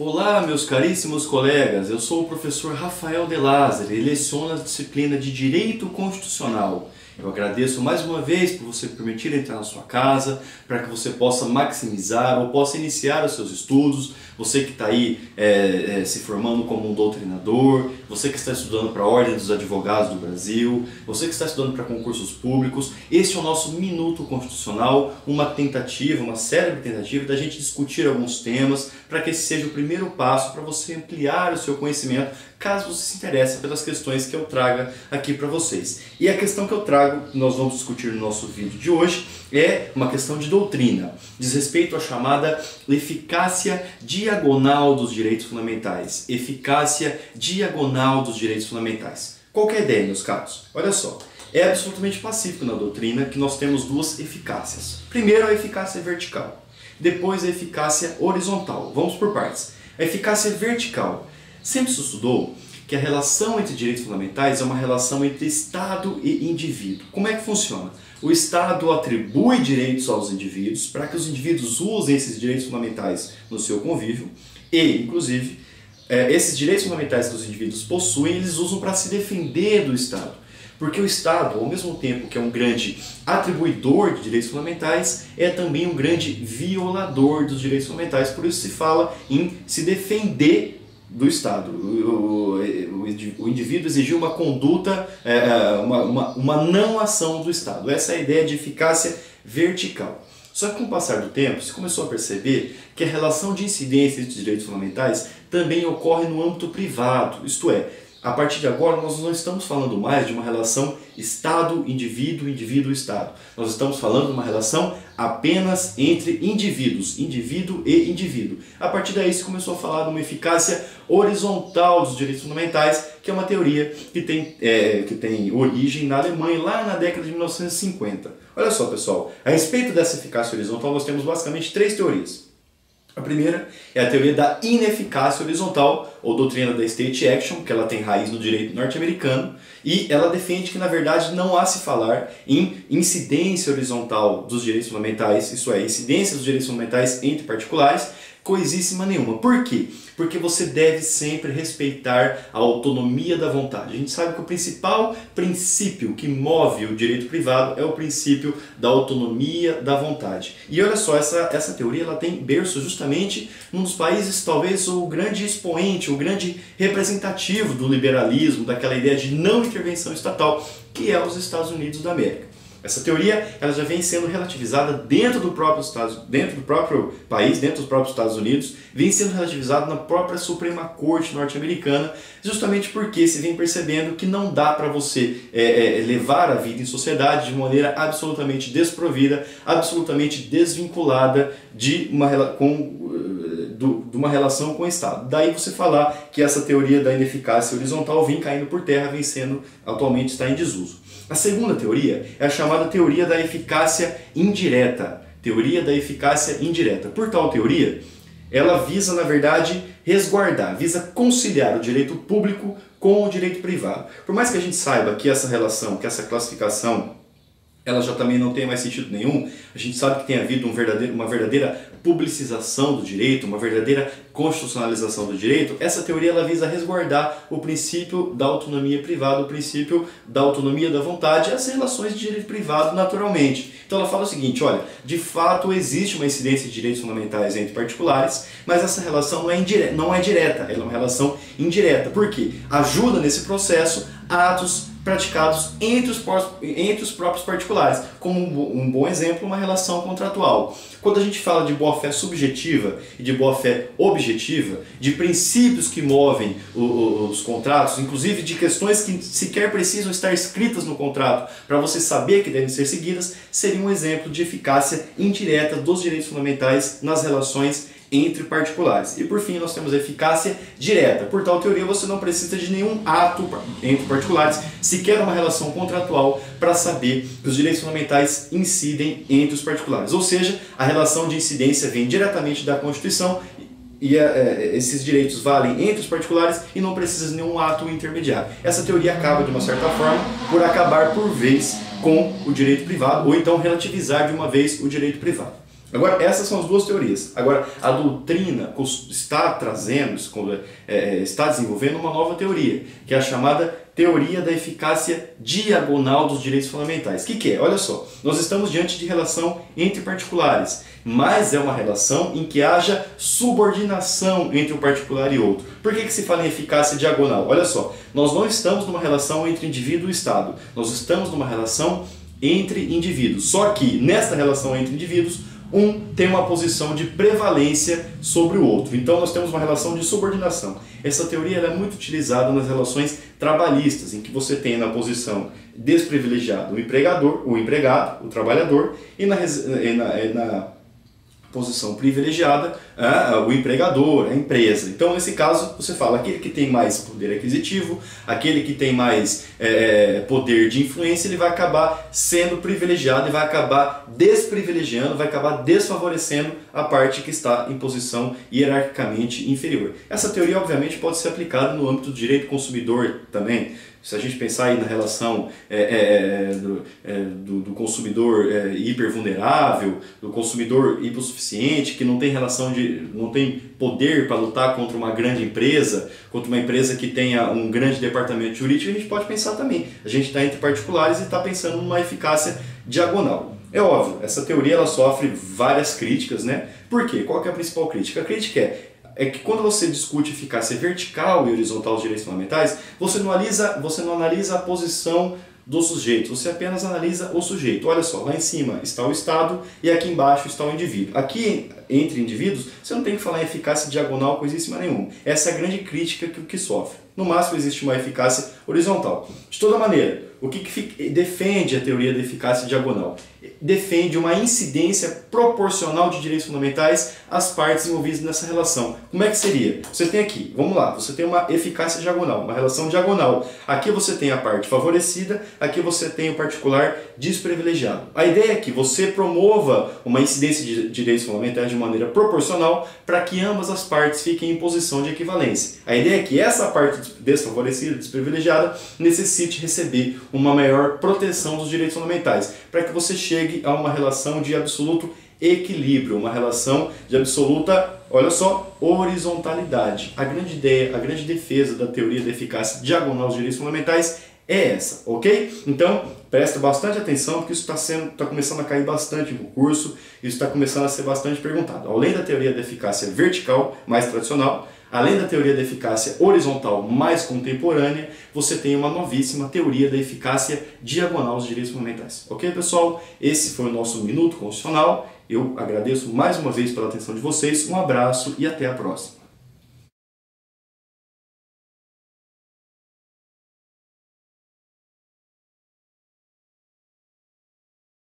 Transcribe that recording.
Olá, meus caríssimos colegas, eu sou o professor Rafael De Lázari e leciono a disciplina de Direito Constitucional. Eu agradeço mais uma vez por você permitir entrar na sua casa, para que você possa maximizar ou possa iniciar os seus estudos. Você que está aí se formando como um doutrinador, você que está estudando para a Ordem dos Advogados do Brasil, você que está estudando para concursos públicos. Este é o nosso Minuto Constitucional, uma tentativa, uma célebre tentativa da gente discutir alguns temas para que esse seja o primeiro passo para você ampliar o seu conhecimento, caso você se interesse pelas questões que eu traga aqui para vocês. E a questão que eu trago, que nós vamos discutir no nosso vídeo de hoje, é uma questão de doutrina, diz respeito à chamada eficácia diagonal dos direitos fundamentais. Eficácia diagonal dos direitos fundamentais. Qual que é a ideia, meus caros? Olha só, é absolutamente pacífico na doutrina que nós temos duas eficácias. Primeiro, a eficácia vertical. Depois, a eficácia horizontal. Vamos por partes. A eficácia vertical. Sempre se estudou que a relação entre direitos fundamentais é uma relação entre Estado e indivíduo. Como é que funciona? O Estado atribui direitos aos indivíduos para que os indivíduos usem esses direitos fundamentais no seu convívio e, inclusive, esses direitos fundamentais que os indivíduos possuem, eles usam para se defender do Estado. Porque o Estado, ao mesmo tempo que é um grande atribuidor de direitos fundamentais, é também um grande violador dos direitos fundamentais. Por isso se fala em se defender do Estado. O indivíduo exigiu uma conduta, uma não ação do Estado. Essa é a ideia de eficácia vertical. Só que com o passar do tempo, se começou a perceber que a relação de incidência entre os direitos fundamentais também ocorre no âmbito privado, isto é, a partir de agora nós não estamos falando mais de uma relação Estado-indivíduo, indivíduo-Estado. Nós estamos falando de uma relação apenas entre indivíduos, indivíduo e indivíduo. A partir daí se começou a falar de uma eficácia horizontal dos direitos fundamentais, que é uma teoria que tem origem na Alemanha lá na década de 1950. Olha só, pessoal, a respeito dessa eficácia horizontal nós temos basicamente três teorias. A primeira é a teoria da ineficácia horizontal, ou doutrina da State Action, que ela tem raiz no direito norte-americano, e ela defende que, na verdade, não há se falar em incidência horizontal dos direitos fundamentais, isso é, incidência dos direitos fundamentais entre particulares, coisíssima nenhuma. Por quê? Porque você deve sempre respeitar a autonomia da vontade. A gente sabe que o principal princípio que move o direito privado é o princípio da autonomia da vontade. E olha só, essa teoria ela tem berço justamente num dos países, talvez o grande expoente, o grande representativo do liberalismo, daquela ideia de não intervenção estatal, que é os Estados Unidos da América. Essa teoria ela já vem sendo relativizada dentro do próprio país, dentro dos próprios Estados Unidos, vem sendo relativizada na própria Suprema Corte norte-americana, justamente porque se vem percebendo que não dá para você levar a vida em sociedade de maneira absolutamente desprovida, absolutamente desvinculada de uma relação com o Estado. Daí você falar que essa teoria da ineficácia horizontal vem caindo por terra, vem sendo, atualmente está em desuso. A segunda teoria é a chamada teoria da eficácia indireta. Teoria da eficácia indireta. Por tal teoria, ela visa, na verdade, resguardar, visa conciliar o direito público com o direito privado. Por mais que a gente saiba que essa relação, que essa classificação, ela já também não tem mais sentido nenhum, a gente sabe que tem havido uma verdadeira publicização do direito, uma verdadeira constitucionalização do direito. Essa teoria ela visa resguardar o princípio da autonomia privada, o princípio da autonomia da vontade e as relações de direito privado naturalmente. Então ela fala o seguinte, olha, de fato existe uma incidência de direitos fundamentais entre particulares, mas essa relação não é direta, ela é uma relação indireta. Por quê? Ajuda nesse processo atos praticados entre os próprios particulares, como um bom exemplo, uma relação contratual. Quando a gente fala de boa-fé subjetiva e de boa-fé objetiva, de princípios que movem os contratos, inclusive de questões que sequer precisam estar escritas no contrato para você saber que devem ser seguidas, seria um exemplo de eficácia indireta dos direitos fundamentais nas relações entre particulares. E por fim nós temos a eficácia direta. Por tal teoria você não precisa de nenhum ato entre particulares, sequer uma relação contratual para saber que os direitos fundamentais incidem entre os particulares. Ou seja, a relação de incidência vem diretamente da Constituição e esses direitos valem entre os particulares e não precisa de nenhum ato intermediário. Essa teoria acaba, de uma certa forma, por acabar por vez com o direito privado, ou então relativizar de uma vez o direito privado. Agora, essas são as duas teorias. Agora, a doutrina está trazendo, está desenvolvendo uma nova teoria, que é a chamada teoria da eficácia diagonal dos direitos fundamentais. O que é? Olha só, nós estamos diante de relação entre particulares, mas é uma relação em que haja subordinação entre um particular e outro. Por que se fala em eficácia diagonal? Olha só, nós não estamos numa relação entre indivíduo e Estado, nós estamos numa relação entre indivíduos. Só que nesta relação entre indivíduos, um tem uma posição de prevalência sobre o outro. Então nós temos uma relação de subordinação. Essa teoria é muito utilizada nas relações trabalhistas, em que você tem na posição desprivilegiada o empregador, o empregado, o trabalhador, e na posição privilegiada, o empregador, a empresa. Então, nesse caso, você fala aquele que tem mais poder aquisitivo, aquele que tem mais poder de influência, ele vai acabar sendo privilegiado e vai acabar desprivilegiando, vai acabar desfavorecendo a parte que está em posição hierarquicamente inferior. Essa teoria, obviamente, pode ser aplicada no âmbito do direito consumidor também. Se a gente pensar aí na relação do consumidor hipervulnerável, do consumidor hipossuficiente, que não tem não tem poder para lutar contra uma grande empresa, contra uma empresa que tenha um grande departamento jurídico, a gente pode pensar também. A gente está entre particulares e está pensando numa eficácia diagonal. É óbvio, essa teoria ela sofre várias críticas, né? Por quê? Qual que é a principal crítica? A crítica é que quando você discute eficácia vertical e horizontal dos direitos fundamentais, você não analisa a posição do sujeito, você apenas analisa o sujeito. Olha só, lá em cima está o Estado e aqui embaixo está o indivíduo. Aqui, entre indivíduos, você não tem que falar em eficácia diagonal coisíssima nenhuma. Essa é a grande crítica que sofre. No máximo existe uma eficácia horizontal. De toda maneira, o que defende a teoria da eficácia diagonal? Defende uma incidência proporcional de direitos fundamentais às partes envolvidas nessa relação. Como é que seria? Você tem aqui, vamos lá, você tem uma eficácia diagonal, uma relação diagonal. Aqui você tem a parte favorecida, aqui você tem o particular desprivilegiado. A ideia é que você promova uma incidência de direitos fundamentais de maneira proporcional para que ambas as partes fiquem em posição de equivalência. A ideia é que essa parte desfavorecida, desprivilegiada, necessite receber uma maior proteção dos direitos fundamentais, para que você chegue a uma relação de absoluto equilíbrio, uma relação de absoluta, olha só, horizontalidade. A grande ideia, a grande defesa da teoria da eficácia diagonal dos direitos fundamentais é essa, ok? Então, presta bastante atenção, porque isso está começando a cair bastante no curso, isso está começando a ser bastante perguntado. Além da teoria da eficácia vertical, mais tradicional, além da teoria da eficácia horizontal mais contemporânea, você tem uma novíssima teoria da eficácia diagonal dos direitos fundamentais. Ok, pessoal? Esse foi o nosso Minuto Constitucional. Eu agradeço mais uma vez pela atenção de vocês, um abraço e até a próxima.